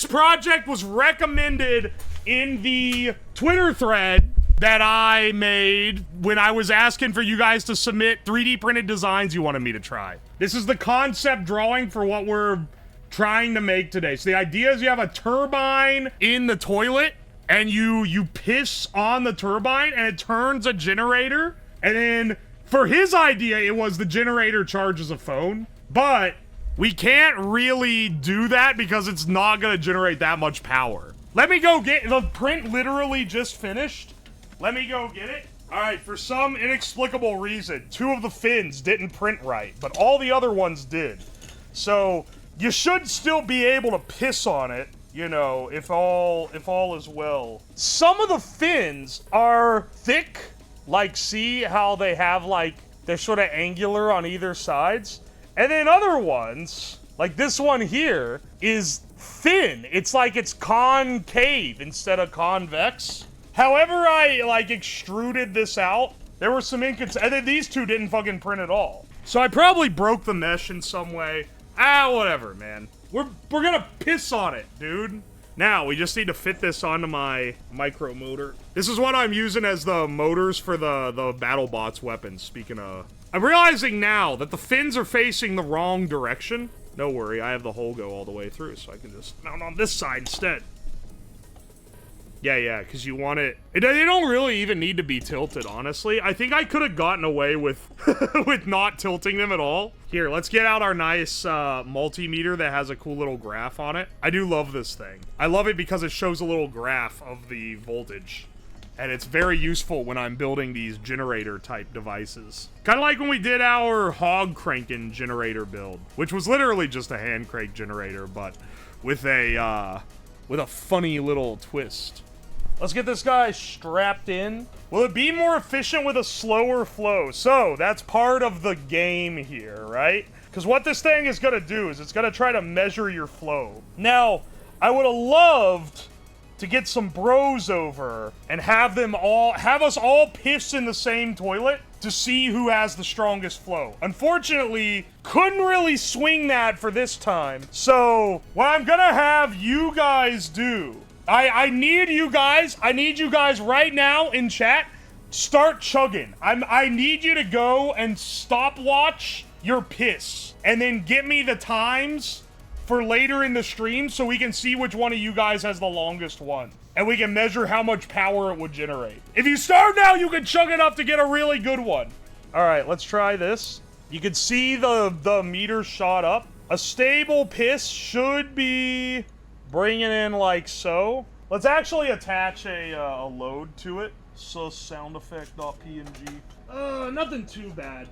This project was recommended in the Twitter thread that I made when I was asking for you guys to submit 3D printed designs you wanted me to try. This is the concept drawing for what we're trying to make today. So the idea is you have a turbine in the toilet and you piss on the turbine and it turns a generator. And then for his idea, it was the generator charges a phone, but we can't really do that because it's not gonna generate that much power. Let me go get, the print literally just finished. Let me go get it. All right, for some inexplicable reason, 2 of the fins didn't print right, but all the other ones did. So you should still be able to piss on it, you know, if all is well. Some of the fins are thick, like see how they have like, they're sort of angular on either sides. And then other ones, like this one here, is thin. It's like it's concave instead of convex. However I, like, extruded this out, there were some and then these 2 didn't fucking print at all. So I probably broke the mesh in some way. Whatever, man. We're gonna piss on it, dude. Now, we just need to fit this onto my micro motor. This is what I'm using as the motors for the BattleBots weapons, speaking of... I'm realizing now that the fins are facing the wrong direction. No worry, I have the hole go all the way through, so I can just mount on this side instead. Yeah, because you want it... They don't really even need to be tilted, honestly. I think I could have gotten away with with not tilting them at all. Here, let's get out our nice multimeter that has a cool little graph on it. I do love this thing. I love it because it shows a little graph of the voltage. And it's very useful when I'm building these generator-type devices. Kind of like when we did our hog cranking generator build, which was literally just a hand crank generator, but with a funny little twist. Let's get this guy strapped in. Will it be more efficient with a slower flow? So, that's part of the game here, right? Because what this thing is going to do is it's going to try to measure your flow. Now, I would have loved to get some bros over and have us all piss in the same toilet to see who has the strongest flow. Unfortunately, couldn't really swing that for this time. So, what I'm going to have you guys do... I need you guys right now in chat, start chugging. I need you to go and stopwatch your piss. And then get me the times for later in the stream so we can see which one of you guys has the longest one. And we can measure how much power it would generate. If you start now, you can chug enough to get a really good one. Alright, let's try this. You can see the meter shot up. A stable piss should be... bring it in like so. Let's actually attach a load to it. Soundeffect.png. Nothing too bad.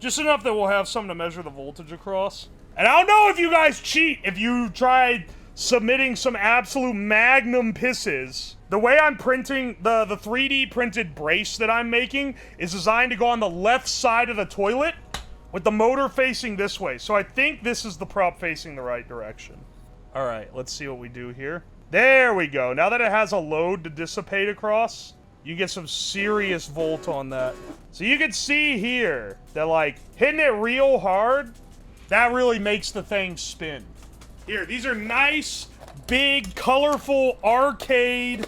Just enough that we'll have something to measure the voltage across. And I don't know if you guys cheat if you tried submitting some absolute magnum pisses. The way I'm printing, the 3D printed brace that I'm making is designed to go on the left side of the toilet with the motor facing this way. So I think this is the prop facing the right direction. All right, let's see what we do here. There we go. Now that it has a load to dissipate across, you get some serious volt on that. So you can see here that, like, hitting it real hard, that really makes the thing spin. Here, these are nice, big, colorful arcade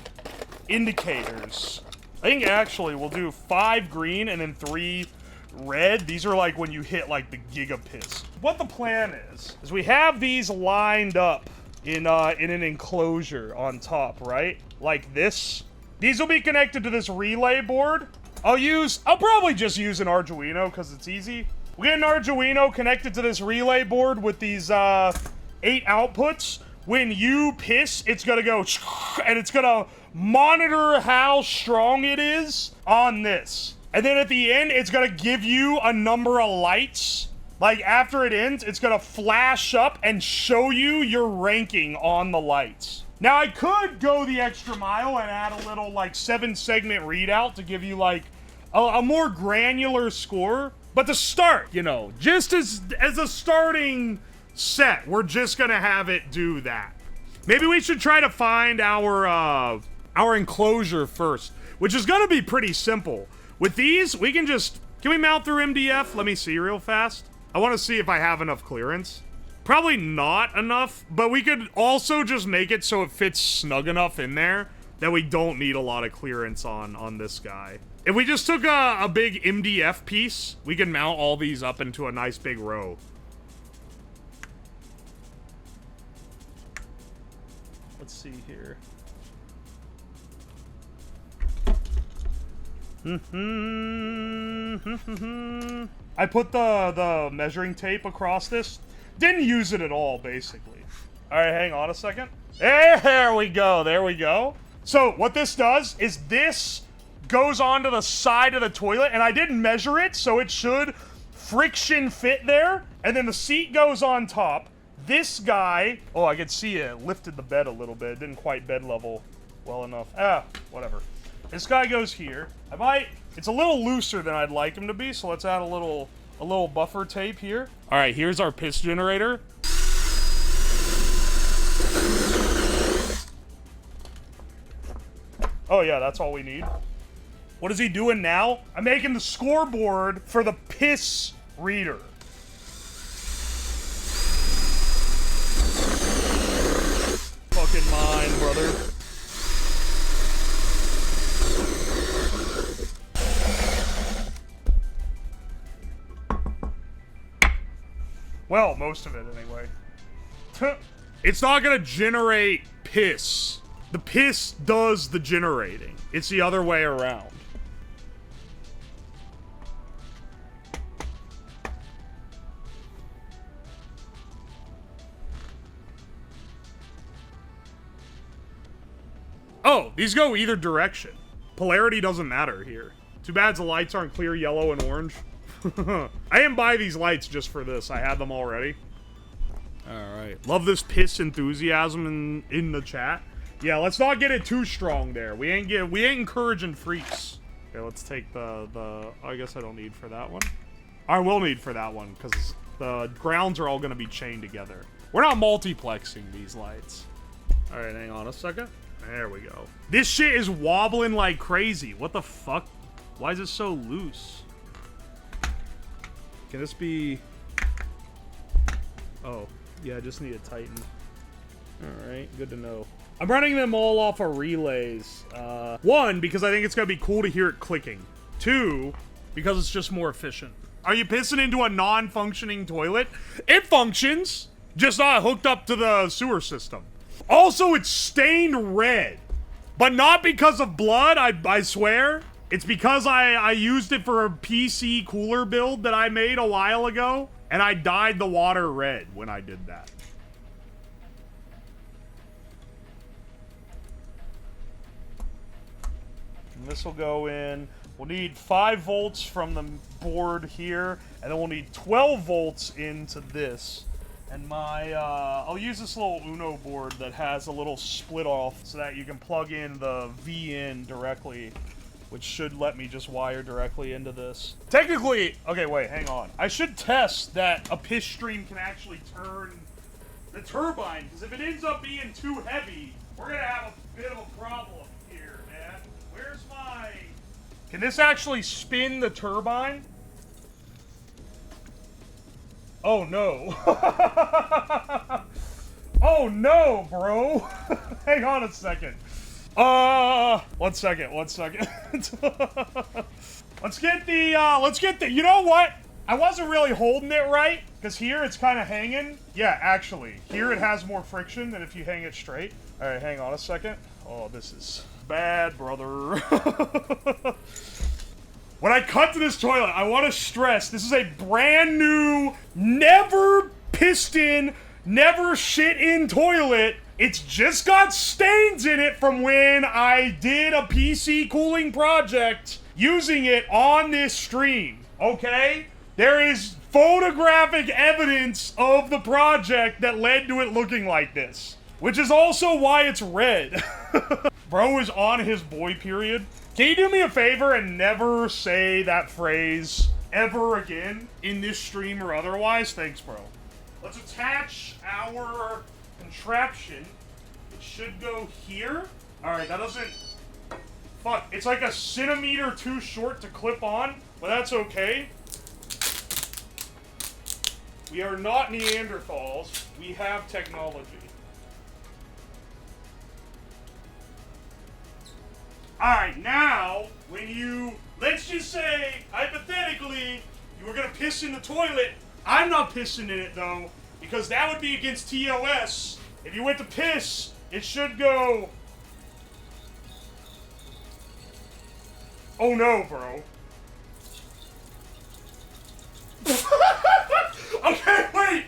indicators. I think actually we'll do 5 green and then 3 red. These are like when you hit like the giga piss. What the plan is we have these lined up in an enclosure on top, right? Like this. These will be connected to this relay board. I'll probably just use an Arduino because it's easy. We get an Arduino connected to this relay board with these 8 outputs. When you piss, it's gonna go and it's gonna monitor how strong it is on this. And then at the end, it's gonna give you a number of lights. Like, after it ends, it's gonna flash up and show you your ranking on the lights. Now, I could go the extra mile and add a little, like, 7-segment readout to give you, like, a more granular score. But to start, you know, just as a starting set, we're just gonna have it do that. Maybe we should try to find our enclosure first, which is gonna be pretty simple. With these, we can we mount through MDF? Let me see real fast. I want to see if I have enough clearance. Probably not enough, but we could also just make it so it fits snug enough in there that we don't need a lot of clearance on this guy. If we just took a big MDF piece, we can mount all these up into a nice big row. Let's see here. I put the measuring tape across this. Didn't use it at all, basically. All right, hang on a second. There we go. There we go. So what this does is this goes onto the side of the toilet, and I didn't measure it, so it should friction fit there. And then the seat goes on top. This guy, oh, I could see it lifted the bed a little bit. It didn't quite bed level well enough. Whatever. This guy goes here. It's a little looser than I'd like him to be, so let's add a little buffer tape here. All right, here's our piss generator. Oh yeah, that's all we need. What is he doing now? I'm making the scoreboard for the piss reader. Fucking mine, brother. Well, most of it anyway. It's not gonna generate piss. The piss does the generating. It's the other way around. Oh, these go either direction. Polarity doesn't matter here. Too bad the lights aren't clear yellow and orange. I didn't buy these lights just for this. I had them already. Alright. Love this piss enthusiasm in the chat. Yeah, let's not get it too strong there. We ain't encouraging freaks. Okay, let's take the I guess I don't need for that one. I will need for that one, because the grounds are all gonna be chained together. We're not multiplexing these lights. Alright, hang on a second. There we go. This shit is wobbling like crazy. What the fuck? Why is it so loose? Can this be... Oh, yeah, I just need to tighten. Alright, good to know. I'm running them all off of relays. One, because I think it's gonna be cool to hear it clicking. Two, because it's just more efficient. Are you pissing into a non-functioning toilet? It functions, just not hooked up to the sewer system. Also, it's stained red. But not because of blood, I swear. It's because I used it for a PC cooler build that I made a while ago, and I dyed the water red when I did that. And this will go in. We'll need 5 volts from the board here, and then we'll need 12 volts into this. And I'll use this little Uno board that has a little split off so that you can plug in the V in directly, which should let me just wire directly into this. Technically, okay, wait, hang on. I should test that a piss stream can actually turn the turbine, because if it ends up being too heavy, we're gonna have a bit of a problem here, man. Where's my... Can this actually spin the turbine? Oh no. Oh no, bro. Hang on a second. One second. Let's get the, you know what? I wasn't really holding it right, because here it's kind of hanging. Yeah, actually, here it has more friction than if you hang it straight. All right, hang on a second. Oh, this is bad, brother. When I cut to this toilet, I want to stress, this is a brand new, never pissed in, never shit in toilet. It's just got stains in it from when I did a PC cooling project using it on this stream, okay? There is photographic evidence of the project that led to it looking like this, which is also why it's red. Bro is on his boy period. Can you do me a favor and never say that phrase ever again in this stream or otherwise? Thanks, bro. Let's attach our contraption. It should go here. Alright, that doesn't... Fuck, it's like a centimeter too short to clip on, but that's okay. We are not Neanderthals. We have technology. Alright, now, when you, let's just say, hypothetically, you were gonna piss in the toilet. I'm not pissing in it, though, because that would be against TOS. If you went to piss, it should go... Oh no, bro. Okay, wait.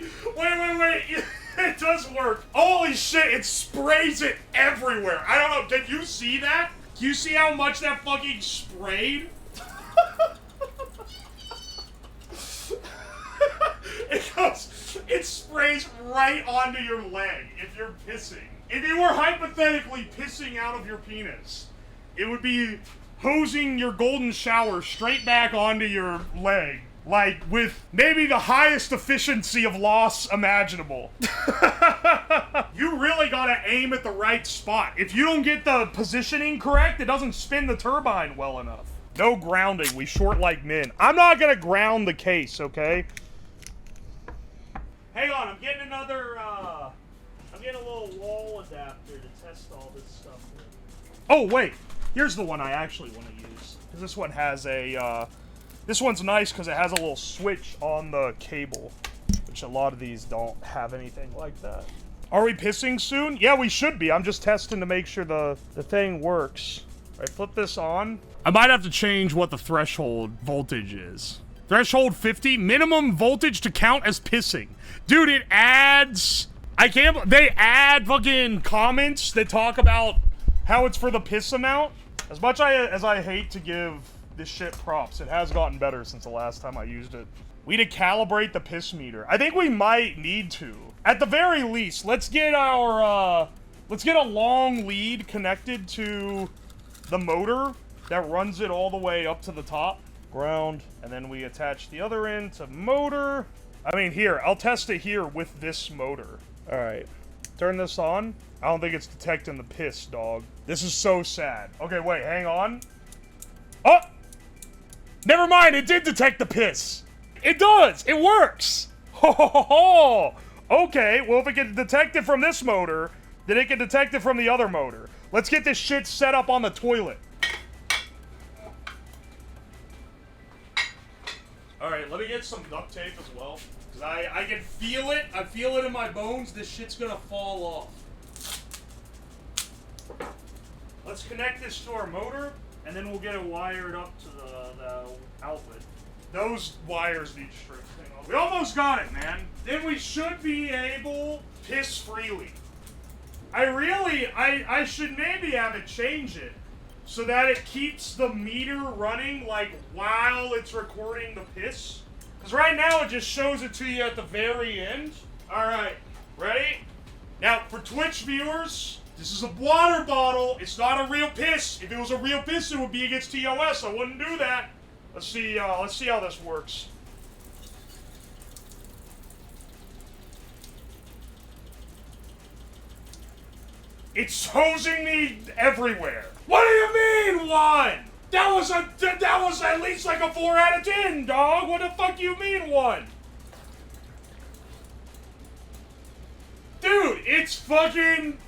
It does work. Holy shit, it sprays it everywhere. I don't know, did you see that? Do you see how much that fucking sprayed? It sprays right onto your leg if you're pissing. If you were hypothetically pissing out of your penis, it would be hosing your golden shower straight back onto your leg. Like, with maybe the highest efficiency of loss imaginable. You really gotta aim at the right spot. If you don't get the positioning correct, it doesn't spin the turbine well enough. No grounding, we short like men. I'm not gonna ground the case, okay? Hang on, I'm getting another, I'm getting a little wall adapter to test all this stuff with. Oh, wait. Here's the one I actually want to use. Because this one has a, this one's nice because it has a little switch on the cable. Which a lot of these don't have anything like that. Are we pissing soon? Yeah, we should be. I'm just testing to make sure the thing works. All right, flip this on. I might have to change what the threshold voltage is. Threshold 50, minimum voltage to count as pissing. Dude, it adds... they add fucking comments that talk about how it's for the piss amount. As much as I hate to give this shit props, it has gotten better since the last time I used it. We need to calibrate the piss meter. I think we might need to. At the very least, let's get our, let's get a long lead connected to the motor that runs it all the way up to the top. Ground, and then we attach the other end to motor. I mean, here, I'll test it here with this motor. All right, turn this on. I don't think it's detecting the piss, dog. This is so sad. Okay, wait, hang on. Oh! Never mind, it did detect the piss. It does, it works. Ho ho ho ho! Okay, well if it can detect it from this motor, then it can detect it from the other motor. Let's get this shit set up on the toilet. Alright, let me get some duct tape as well. Because I can feel it. I feel it in my bones. This shit's gonna fall off. Let's connect this to our motor, and then we'll get it wired up to the outlet. Those wires need strips. Hang on. We almost got it, man. Then we should be able to piss freely. I should maybe have it change it so that it keeps the meter running, like, while it's recording the piss. Because right now it just shows it to you at the very end. Alright, ready? Now, for Twitch viewers, this is a water bottle. It's not a real piss. If it was a real piss, it would be against TOS. I wouldn't do that. Let's see how this works. It's hosing me everywhere. What do you mean, 1? That was at least like a 4 out of 10, dog. What the fuck you mean, 1? Dude, it's fucking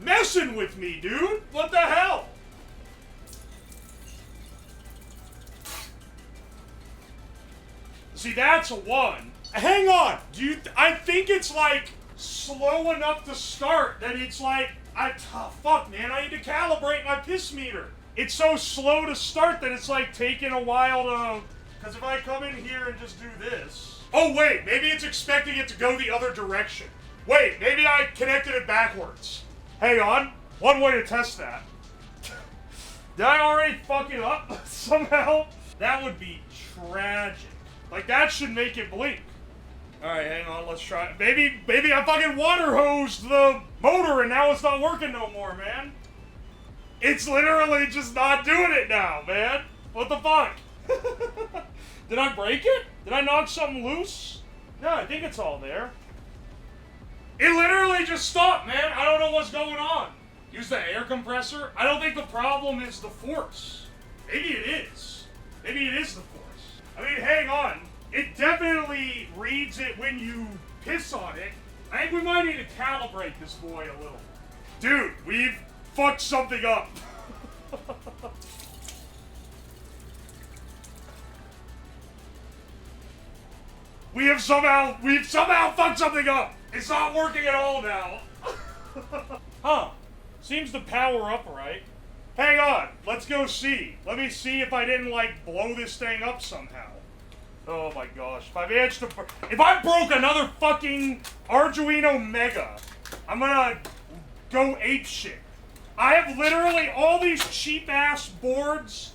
messing with me, dude. What the hell? See, that's a 1. Hang on. I think it's like slow enough to start that it's like, fuck, man, I need to calibrate my piss meter. It's so slow to start that it's like taking a while to, because if I come in here and just do this. Oh wait, maybe it's expecting it to go the other direction. Wait, maybe I connected it backwards. Hang on, one way to test that. Did I already fuck it up somehow? That would be tragic. Like, that should make it blink. Alright, hang on, let's try it. Maybe I fucking water hosed the motor and now it's not working no more, man. It's literally just not doing it now, man. What the fuck? Did I break it? Did I knock something loose? No, I think it's all there. It literally just stopped, man. I don't know what's going on. Use the air compressor? I don't think the problem is the force. Maybe it is. Maybe it is the force. I mean, hang on. It definitely reads it when you piss on it. I think we might need to calibrate this boy a little. Dude, we've fucked something up. We've somehow fucked something up. It's not working at all now. Huh. Seems to power up right. Hang on. Let's go see. Let me see if I didn't, like, blow this thing up somehow. Oh my gosh. If I broke another fucking Arduino Mega, I'm gonna go apeshit. I have literally all these cheap-ass boards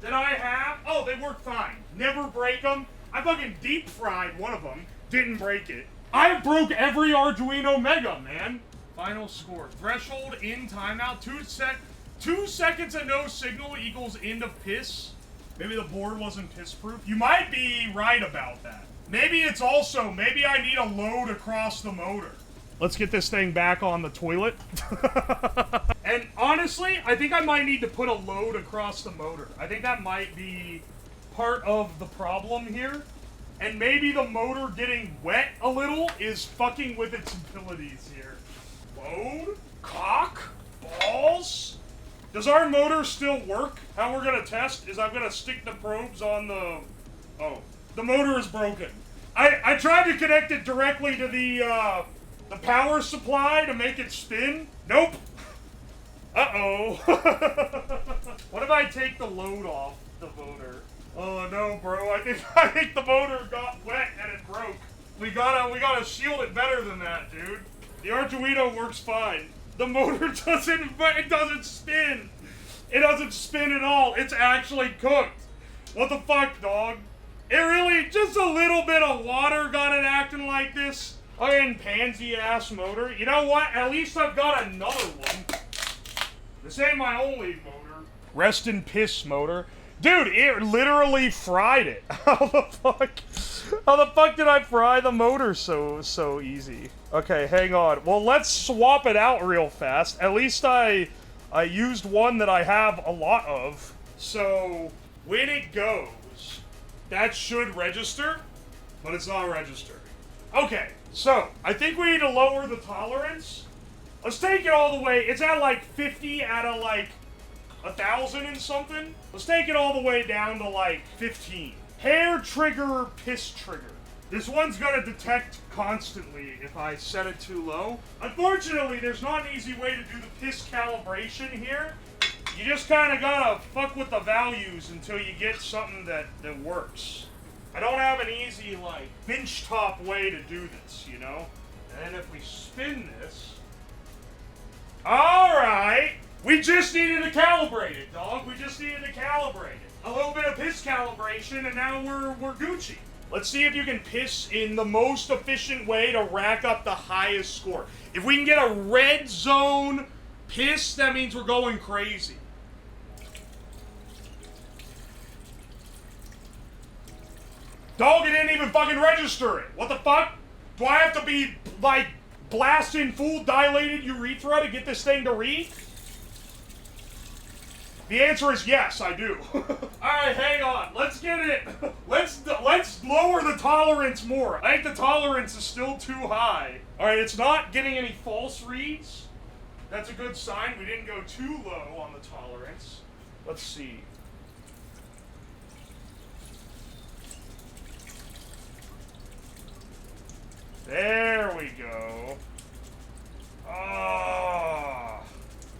that I have. Oh, they work fine. Never break them. I fucking deep-fried one of them. Didn't break it. I broke every Arduino Mega, man. Final score. Threshold in timeout. 2 seconds of no signal equals end of piss. Maybe the board wasn't piss-proof. You might be right about that. Maybe it's also, maybe I need a load across the motor. Let's get this thing back on the toilet. And honestly, I think I might need to put a load across the motor. I think that might be part of the problem here. And maybe the motor getting wet a little is fucking with its abilities here. Load? Cock? Balls? Does our motor still work? How we're gonna test is I'm gonna stick the probes on the... Oh. The motor is broken. I tried to connect it directly to the power supply to make it spin. Nope. Uh-oh. What if I take the load off the motor? Oh no, bro. I think the motor got wet and it broke. We gotta shield it better than that, dude. The Arduino works fine. The motor doesn't spin. It doesn't spin at all. It's actually cooked. What the fuck, dog? It really, just a little bit of water got it acting like this. Fucking pansy-ass motor. You know what? At least I've got another one. This ain't my only motor. Rest in piss, motor. Dude, it literally fried it. How the fuck did I fry the motor so easy? Okay, hang on. Well, let's swap it out real fast. At least I used one that I have a lot of. So, when it goes, that should register, but it's not registered. Okay, so, I think we need to lower the tolerance. Let's take it all the way. It's at like 50 out of like 1,000 and something. Let's take it all the way down to like 15. Hair trigger, piss trigger. This one's gonna detect constantly if I set it too low. Unfortunately, there's not an easy way to do the piss calibration here. You just kinda gotta fuck with the values until you get something that works. I don't have an easy, like, bench top way to do this, you know? And then if we spin this... Alright! We just needed to calibrate it, dog. We just needed to calibrate it. A little bit of piss calibration, and now we're Gucci. Let's see if you can piss in the most efficient way to rack up the highest score. If we can get a red zone piss, that means we're going crazy. Dog, it didn't even fucking register it. What the fuck? Do I have to be, like, blasting full dilated urethra to get this thing to read? The answer is yes, I do. Alright, hang on. Let's get it. Let's lower the tolerance more. I think the tolerance is still too high. Alright, it's not getting any false reads. That's a good sign. We didn't go too low on the tolerance. Let's see. There we go. Oh.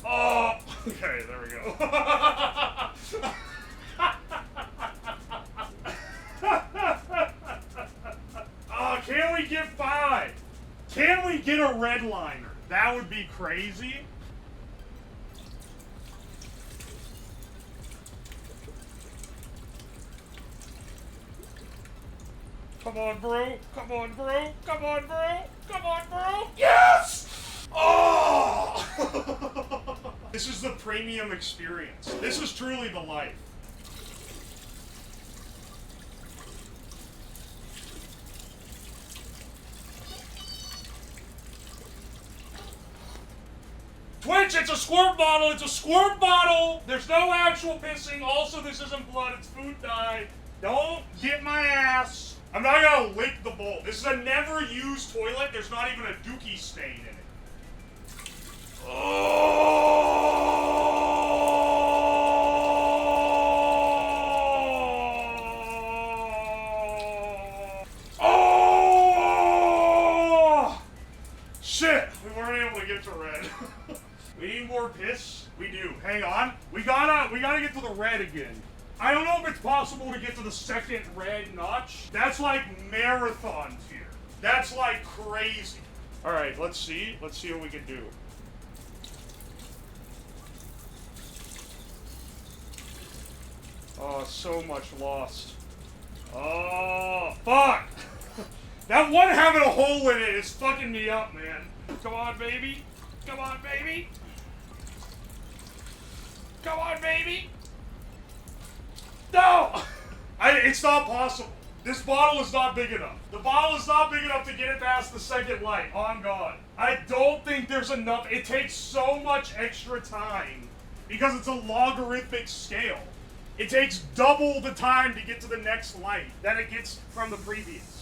Oh. Okay, there we go. Oh, can we get 5? Can we get a red liner? That would be crazy. Come on, bro. Come on, bro. Come on, bro. Come on, bro. Yes! Oh! This is the premium experience. This is truly the life. Twitch, it's a squirt bottle. It's a squirt bottle. There's no actual pissing. Also, this isn't blood. It's food dye. Don't get my ass. I'm not gonna lick the bowl. This is a never used toilet. There's not even a dookie stain in it. Oh! Shit! We weren't able to get to red. We need more piss? We do. Hang on. We gotta get to the red again. I don't know if it's possible to get to the second red notch. That's like marathon tier. That's like crazy. Alright, let's see. Let's see what we can do. Oh, so much lost. Oh, fuck! That one having a hole in it is fucking me up, man. Come on, baby. Come on, baby. Come on, baby. No! It's not possible. This bottle is not big enough. The bottle is not big enough to get it past the second light. On God. I don't think there's enough. It takes so much extra time because it's a logarithmic scale. It takes double the time to get to the next light than it gets from the previous.